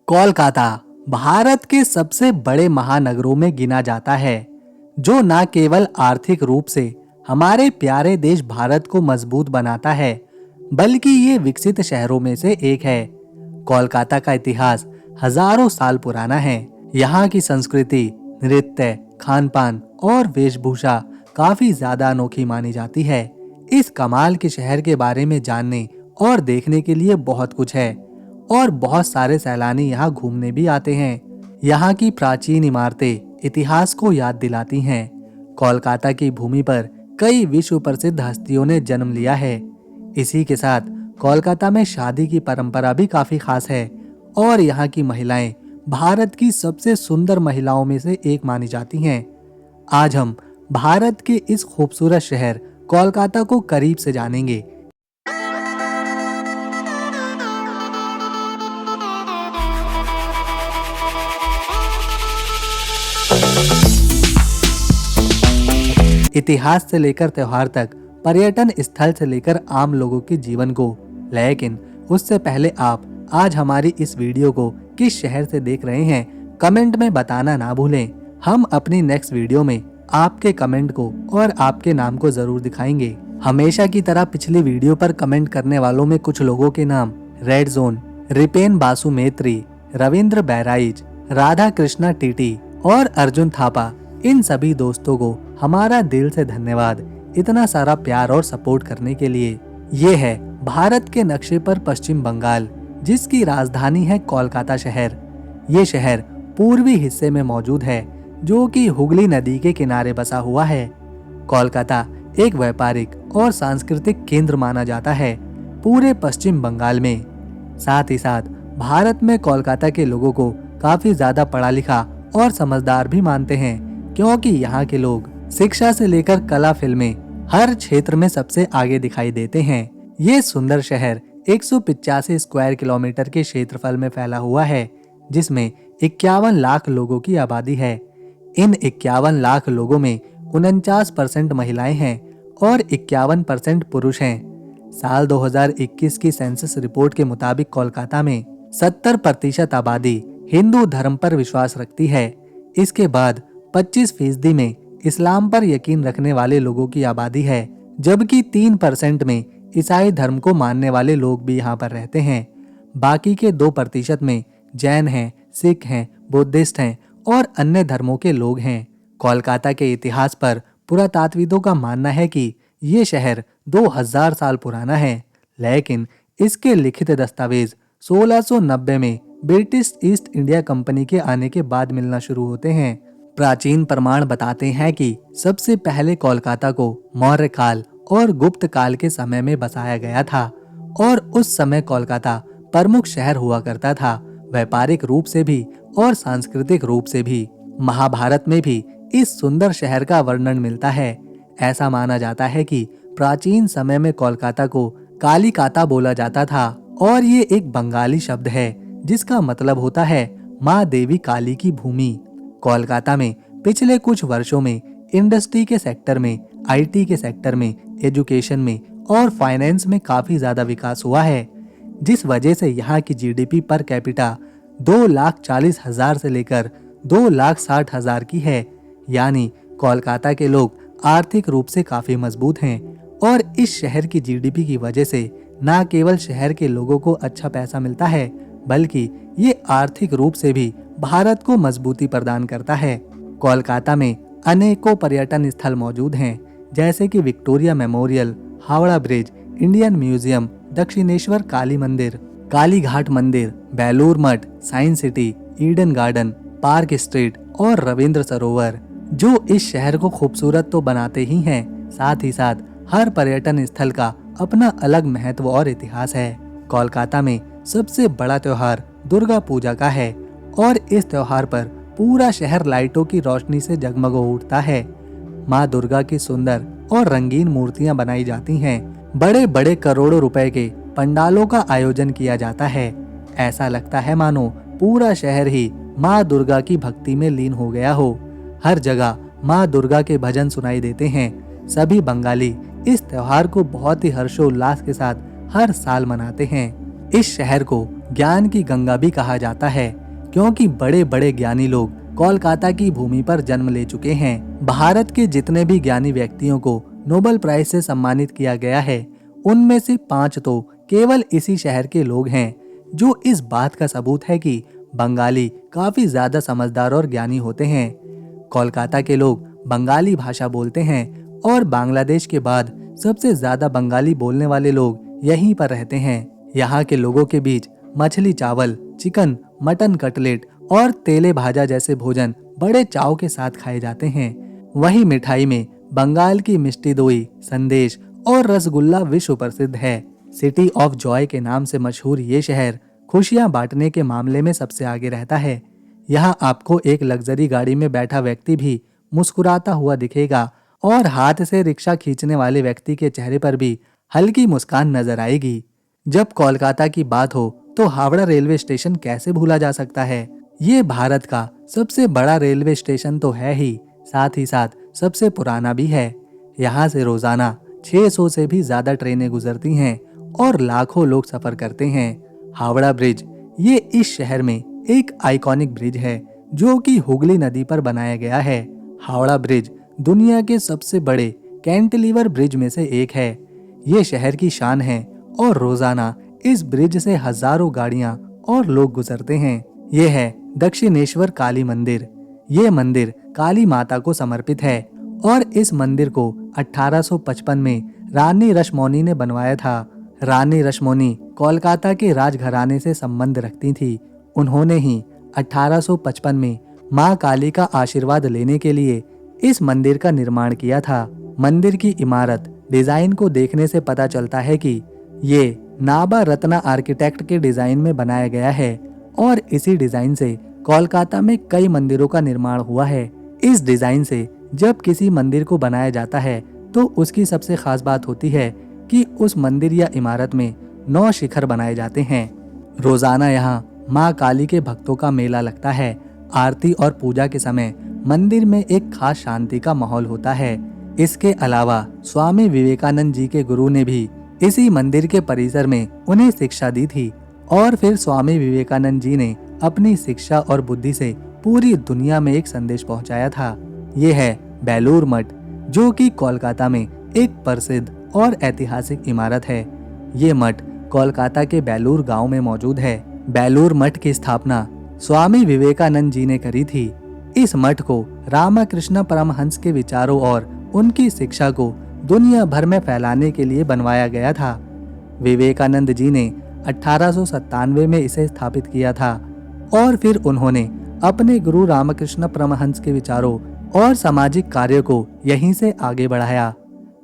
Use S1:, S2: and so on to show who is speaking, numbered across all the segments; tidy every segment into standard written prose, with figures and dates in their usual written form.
S1: कोलकाता भारत के सबसे बड़े महानगरों में गिना जाता है, जो न केवल आर्थिक रूप से हमारे प्यारे देश भारत को मजबूत बनाता है, बल्कि ये विकसित शहरों में से एक है। कोलकाता का इतिहास हजारों साल पुराना है। यहाँ की संस्कृति, नृत्य, खान पान और वेशभूषा काफी ज्यादा अनोखी मानी जाती है। इस कमाल के शहर के बारे में जानने और देखने के लिए बहुत कुछ है और बहुत सारे सैलानी यहाँ घूमने भी आते हैं। यहाँ की प्राचीन इमारतें इतिहास को याद दिलाती हैं। कोलकाता की भूमि पर कई विश्व प्रसिद्ध हस्तियों ने जन्म लिया है। इसी के साथ कोलकाता में शादी की परंपरा भी काफी खास है और यहाँ की महिलाएं भारत की सबसे सुंदर महिलाओं में से एक मानी जाती हैं। आज हम भारत के इस खूबसूरत शहर कोलकाता को करीब से जानेंगे। इतिहास से लेकर त्योहार तक, पर्यटन स्थल से लेकर आम लोगों के जीवन को। लेकिन उससे पहले आप आज हमारी इस वीडियो को किस शहर से देख रहे हैं, कमेंट में बताना ना भूलें। हम अपनी नेक्स्ट वीडियो में आपके कमेंट को और आपके नाम को जरूर दिखाएंगे। हमेशा की तरह पिछली वीडियो पर कमेंट करने वालों में कुछ लोगों के नाम रेड जोन, रिपेन बासु मेत्री, रविंद्र बैराइज, राधा कृष्णा टीटी और अर्जुन थापा, इन सभी दोस्तों को हमारा दिल से धन्यवाद इतना सारा प्यार और सपोर्ट करने के लिए। ये है भारत के नक्शे पर पश्चिम बंगाल, जिसकी राजधानी है कोलकाता शहर। ये शहर पूर्वी हिस्से में मौजूद है, जो कि हुगली नदी के किनारे बसा हुआ है। कोलकाता एक व्यापारिक और सांस्कृतिक केंद्र माना जाता है पूरे पश्चिम बंगाल में। साथ ही साथ भारत में कोलकाता के लोगों को काफी ज्यादा पढ़ा लिखा और समझदार भी मानते हैं, क्योंकि यहाँ के लोग शिक्षा से लेकर कला, फिल्में, हर क्षेत्र में सबसे आगे दिखाई देते हैं। ये सुंदर शहर 185 स्क्वायर किलोमीटर के क्षेत्रफल में फैला हुआ है, जिसमें 51 लाख लोगों की आबादी है। इन 51 लाख लोगों में 49% महिलाएं हैं और 51% पुरुष हैं। साल 2021 की सेंसस रिपोर्ट के मुताबिक कोलकाता में 70% आबादी हिंदू धर्म पर विश्वास रखती है। इसके बाद 25% में इस्लाम पर यकीन रखने वाले लोगों की आबादी है, जबकि 3% में ईसाई धर्म को मानने वाले लोग भी यहाँ पर रहते हैं। बाकी के 2% में जैन हैं, सिख हैं, बुद्धिस्ट हैं और अन्य धर्मों के लोग हैं। कोलकाता के इतिहास पर पुरातात्विदों का मानना है कि ये शहर 2000 साल पुराना है, लेकिन इसके लिखित दस्तावेज 1690 में ब्रिटिश ईस्ट इंडिया कंपनी के आने के बाद मिलना शुरू होते हैं। प्राचीन प्रमाण बताते हैं कि सबसे पहले कोलकाता को मौर्य काल और गुप्त काल के समय में बसाया गया था और उस समय कोलकाता प्रमुख शहर हुआ करता था, व्यापारिक रूप से भी और सांस्कृतिक रूप से भी। महाभारत में भी इस सुंदर शहर का वर्णन मिलता है। ऐसा माना जाता है कि प्राचीन समय में कोलकाता को कालीकाता बोला जाता था और ये एक बंगाली शब्द है जिसका मतलब होता है माँ देवी काली की भूमि। कोलकाता में पिछले कुछ वर्षों में इंडस्ट्री के सेक्टर में, आईटी के सेक्टर में, एजुकेशन में और फाइनेंस में काफी ज्यादा विकास हुआ है, जिस वजह से यहाँ की जीडीपी पर कैपिटा 2,40,000 से लेकर 2,60,000 की है। यानी कोलकाता के लोग आर्थिक रूप से काफी मजबूत हैं और इस शहर की जीडीपी की वजह से न केवल शहर के लोगों को अच्छा पैसा मिलता है, बल्कि ये आर्थिक रूप से भी भारत को मजबूती प्रदान करता है। कोलकाता में अनेकों पर्यटन स्थल मौजूद हैं, जैसे कि Victoria memorial, Howrah bridge, Indian museum, Dakshineswar Kali मंदिर, काली घाट मंदिर, Belur Math, science city, Eden garden, park street और रविंद्र सरोवर, जो इस शहर को खूबसूरत तो बनाते ही हैं, साथ ही साथ हर पर्यटन स्थल का अपना अलग महत्व और इतिहास है। कोलकाता में सबसे बड़ा त्योहार दुर्गा पूजा का है और इस त्योहार पर पूरा शहर लाइटों की रोशनी से जगमग उठता है। माँ दुर्गा की सुंदर और रंगीन मूर्तियां बनाई जाती हैं। बड़े बड़े करोड़ों रुपए के पंडालों का आयोजन किया जाता है। ऐसा लगता है मानो पूरा शहर ही माँ दुर्गा की भक्ति में लीन हो गया हो। हर जगह माँ दुर्गा के भजन सुनाई देते हैं। सभी बंगाली इस त्योहार को बहुत ही हर्षोल्लास के साथ हर साल मनाते हैं। इस शहर को ज्ञान की गंगा भी कहा जाता है, क्योंकि बड़े बड़े ज्ञानी लोग कोलकाता की भूमि पर जन्म ले चुके हैं। भारत के जितने भी ज्ञानी व्यक्तियों को नोबेल प्राइज से सम्मानित किया गया है, उनमें से 5 तो केवल इसी शहर के लोग हैं, जो इस बात का सबूत है कि बंगाली काफी ज्यादा समझदार और ज्ञानी होते हैं। कोलकाता के लोग बंगाली भाषा बोलते हैं और बांग्लादेश के बाद सबसे ज्यादा बंगाली बोलने वाले लोग यहीं पर रहते हैं। यहाँ के लोगों के बीच मछली चावल, चिकन, मटन कटलेट और तेले भाजा जैसे भोजन बड़े चाव के साथ खाए जाते हैं। वहीं मिठाई में बंगाल की मिष्टी दोई, संदेश और रसगुल्ला विश्व प्रसिद्ध है। सिटी ऑफ जॉय के नाम से मशहूर ये शहर खुशियां बांटने के मामले में सबसे आगे रहता है। यहाँ आपको एक लग्जरी गाड़ी में बैठा व्यक्ति भी मुस्कुराता हुआ दिखेगा और हाथ से रिक्शा खींचने वाले व्यक्ति के चेहरे पर भी हल्की मुस्कान नजर आएगी। जब कोलकाता की बात हो तो हावड़ा रेलवे स्टेशन कैसे भूला जा सकता है। ये भारत का सबसे बड़ा रेलवे स्टेशन तो है ही, साथ ही साथ सबसे पुराना भी है। यहाँ से रोजाना 600 से भी ज्यादा ट्रेनें गुजरती हैं और लाखों लोग सफर करते हैं। हावड़ा ब्रिज ये इस शहर में एक आइकॉनिक ब्रिज है, जो कि हुगली नदी पर बनाया गया है। हावड़ा ब्रिज दुनिया के सबसे बड़े कैंटिलीवर ब्रिज में से एक है। ये शहर की शान है और रोजाना इस ब्रिज से हजारों गाड़ियां और लोग गुजरते हैं। ये है दक्षिणेश्वर काली मंदिर। ये मंदिर काली माता को समर्पित है और इस मंदिर को 1855 में रानी रश्मोनी ने बनवाया था। रानी रश्मोनी कोलकाता के राजघराने से संबंध रखती थी। उन्होंने ही 1855 में मां काली का आशीर्वाद लेने के लिए इस मंदिर का निर्माण किया था। मंदिर की इमारत डिजाइन को देखने से पता चलता है कि ये नाबा रत्ना आर्किटेक्ट के डिजाइन में बनाया गया है और इसी डिजाइन से कोलकाता में कई मंदिरों का निर्माण हुआ है। इस डिजाइन से जब किसी मंदिर को बनाया जाता है तो उसकी सबसे खास बात होती है कि उस मंदिर या इमारत में 9 शिखर बनाए जाते हैं। रोजाना यहाँ माँ काली के भक्तों का मेला लगता है। आरती और पूजा के समय मंदिर में एक खास शांति का माहौल होता है। इसके अलावा स्वामी विवेकानंद जी के गुरु ने भी इसी मंदिर के परिसर में उन्हें शिक्षा दी थी और फिर स्वामी विवेकानंद जी ने अपनी शिक्षा और बुद्धि से पूरी दुनिया में एक संदेश पहुंचाया था। ये है बेलूर मठ, जो कि कोलकाता में एक प्रसिद्ध और ऐतिहासिक इमारत है। ये मठ कोलकाता के बेलूर गांव में मौजूद है। बेलूर मठ की स्थापना स्वामी विवेकानंद जी ने करी थी। इस मठ को रामकृष्ण परमहंस के विचारों और उनकी शिक्षा को दुनिया भर में फैलाने के लिए बनवाया गया था। विवेकानंद जी ने 1897 में इसे स्थापित किया था और फिर उन्होंने अपने गुरु रामकृष्ण परमहंस के विचारों और सामाजिक कार्यों को यहीं से आगे बढ़ाया।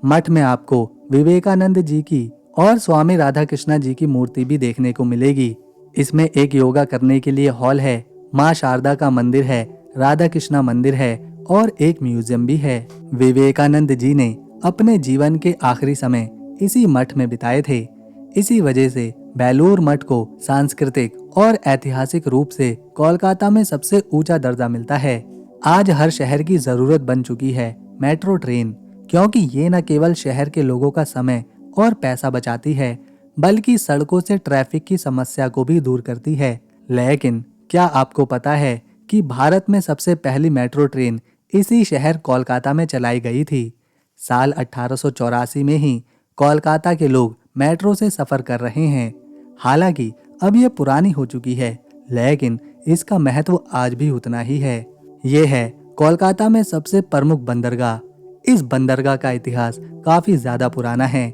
S1: मठ में आपको विवेकानंद जी की और स्वामी राधा कृष्णा जी की मूर्ति भी देखने को मिलेगी। इसमें एक योगा करने के लिए हॉल है, माँ शारदा का मंदिर है, राधा कृष्णा मंदिर है और एक म्यूजियम भी है। विवेकानंद जी ने अपने जीवन के आखिरी समय इसी मठ में बिताए थे। इसी वजह से बेलूर मठ को सांस्कृतिक और ऐतिहासिक रूप से कोलकाता में सबसे ऊंचा दर्जा मिलता है। आज हर शहर की जरूरत बन चुकी है मेट्रो ट्रेन, क्योंकि ये न केवल शहर के लोगों का समय और पैसा बचाती है, बल्कि सड़कों से ट्रैफिक की समस्या को भी दूर करती है। लेकिन क्या आपको पता है कि भारत में सबसे पहली मेट्रो ट्रेन इसी शहर कोलकाता में चलाई गई थी। साल 1884 में ही कोलकाता के लोग मेट्रो से सफर कर रहे हैं। हालांकि अब ये पुरानी हो चुकी है, लेकिन इसका महत्व आज भी उतना ही है। ये है कोलकाता में सबसे प्रमुख बंदरगाह। इस बंदरगाह का इतिहास काफी ज्यादा पुराना है।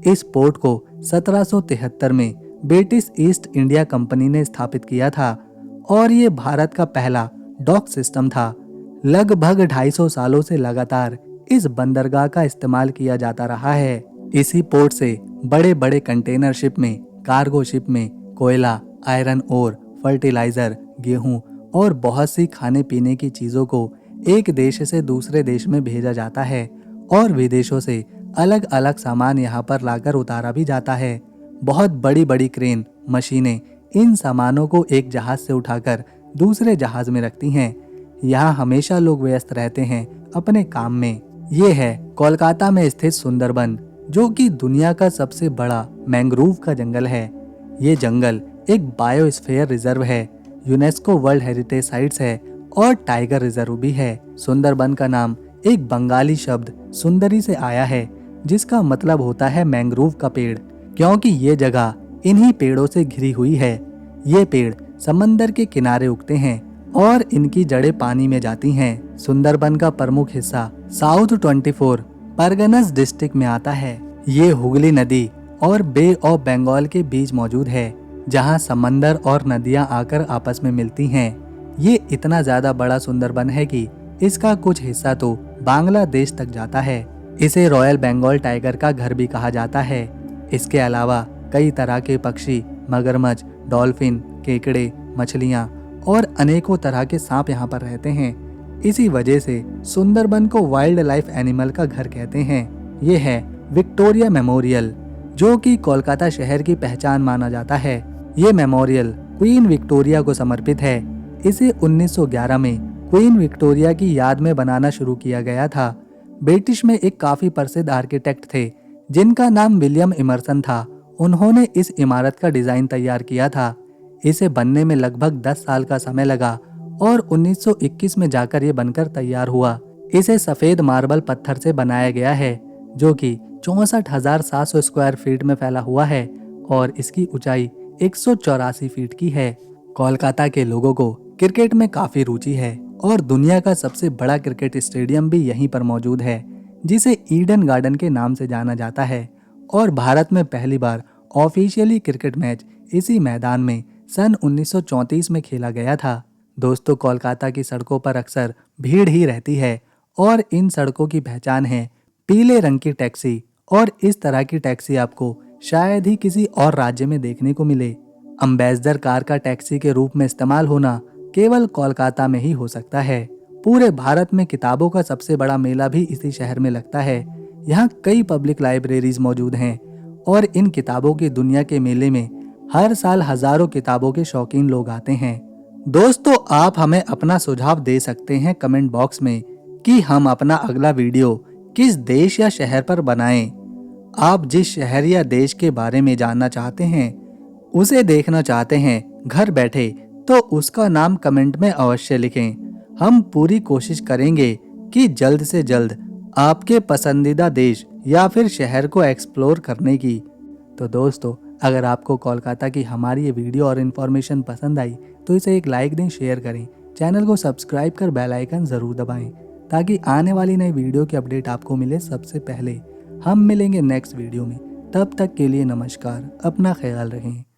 S1: इस पोर्ट को 1773 में ब्रिटिश ईस्ट इंडिया कंपनी ने स्थापित किया था और ये भारत का पहला डॉक सिस्टम था। लगभग 250 सालों से लगातार इस बंदरगाह का इस्तेमाल किया जाता रहा है। इसी पोर्ट से बड़े बड़े कंटेनर शिप में, कार्गो शिप में कोयला, आयरन ओर, फर्टिलाइजर, गेहूं और बहुत सी खाने पीने की चीजों को एक देश से दूसरे देश में भेजा जाता है और विदेशों से अलग अलग सामान यहाँ पर लाकर उतारा भी जाता है। बहुत बड़ी बड़ी क्रेन, मशीनें इन सामानों को एक जहाज से उठाकर दूसरे जहाज में रखती हैं। यहाँ हमेशा लोग व्यस्त रहते हैं अपने काम में। ये है कोलकाता में स्थित सुंदरबन, जो कि दुनिया का सबसे बड़ा मैंग्रोव का जंगल है। ये जंगल एक बायोस्फीयर रिजर्व है, यूनेस्को वर्ल्ड हेरिटेज साइट्स है और टाइगर रिजर्व भी है। सुंदरबन का नाम एक बंगाली शब्द सुंदरी से आया है, जिसका मतलब होता है मैंग्रोव का पेड़, क्योंकि ये जगह इन्हीं पेड़ों से घिरी हुई है। ये पेड़ समंदर के किनारे उगते हैं और इनकी जड़ें पानी में जाती हैं। सुंदरबन का प्रमुख हिस्सा साउथ 24 परगनास डिस्ट्रिक्ट में आता है। ये हुगली नदी और बे ऑफ बंगाल के बीच मौजूद है, जहां समंदर और नदियां आकर आपस में मिलती हैं। ये इतना ज्यादा बड़ा सुंदरबन है कि इसका कुछ हिस्सा तो बांग्लादेश तक जाता है। इसे रॉयल बंगाल टाइगर का घर भी कहा जाता है। इसके अलावा कई तरह के पक्षी, मगरमच्छ, डॉल्फिन, केकड़े, मछलियाँ और अनेकों तरह के सांप यहाँ पर रहते हैं। इसी वजह से सुंदरबन को वाइल्ड लाइफ एनिमल का घर कहते हैं। ये है विक्टोरिया मेमोरियल, जो कि कोलकाता शहर की पहचान माना जाता है। ये मेमोरियल क्वीन विक्टोरिया को समर्पित है। इसे 1911 में क्वीन विक्टोरिया की याद में बनाना शुरू किया गया था। ब्रिटिश में एक काफी प्रसिद्ध आर्किटेक्ट थे, जिनका नाम विलियम इमर्सन था। उन्होंने इस इमारत का डिजाइन तैयार किया था। इसे बनने में लगभग 10 साल का समय लगा और 1921 में जाकर ये बनकर तैयार हुआ। इसे सफेद मार्बल पत्थर से बनाया गया है, जो कि 64,700 स्क्वायर फीट में फैला हुआ है और इसकी ऊंचाई 184 फीट की है। कोलकाता के लोगों को क्रिकेट में काफी रुचि है और दुनिया का सबसे बड़ा क्रिकेट स्टेडियम भी यहीं पर मौजूद है, जिसे ईडन गार्डन के नाम से जाना जाता है। और भारत में पहली बार ऑफिशियली क्रिकेट मैच इसी मैदान में सन 1934 में खेला गया था। दोस्तों, कोलकाता की सड़कों पर अक्सर भीड़ ही रहती है और इन सड़कों की पहचान है पीले रंग की टैक्सी, और इस तरह की टैक्सी आपको शायद ही किसी और राज्य में देखने को मिले। अम्बेसडर कार का टैक्सी के रूप में इस्तेमाल होना केवल कोलकाता में ही हो सकता है। पूरे भारत में किताबों का सबसे बड़ा मेला भी इसी शहर में लगता है। यहाँ कई पब्लिक लाइब्रेरीज मौजूद हैं और इन किताबों की दुनिया के मेले में हर साल हजारों किताबों के शौकीन लोग आते हैं। दोस्तों, आप हमें अपना सुझाव दे सकते हैं कमेंट बॉक्स में कि हम अपना अगला वीडियो किस देश या शहर पर बनाएं। आप जिस शहर या देश के बारे में जानना चाहते हैं, उसे देखना चाहते हैं घर बैठे, तो उसका नाम कमेंट में अवश्य लिखें। हम पूरी कोशिश करेंगे कि जल्द से जल्द आपके पसंदीदा देश या फिर शहर को एक्सप्लोर करने की। तो दोस्तों, अगर आपको कोलकाता की हमारी ये वीडियो और इन्फॉर्मेशन पसंद आई तो इसे एक लाइक दें, शेयर करें, चैनल को सब्सक्राइब कर बेल आइकन ज़रूर दबाएं, ताकि आने वाली नई वीडियो की अपडेट आपको मिले सबसे पहले। हम मिलेंगे नेक्स्ट वीडियो में, तब तक के लिए नमस्कार, अपना ख्याल रखें।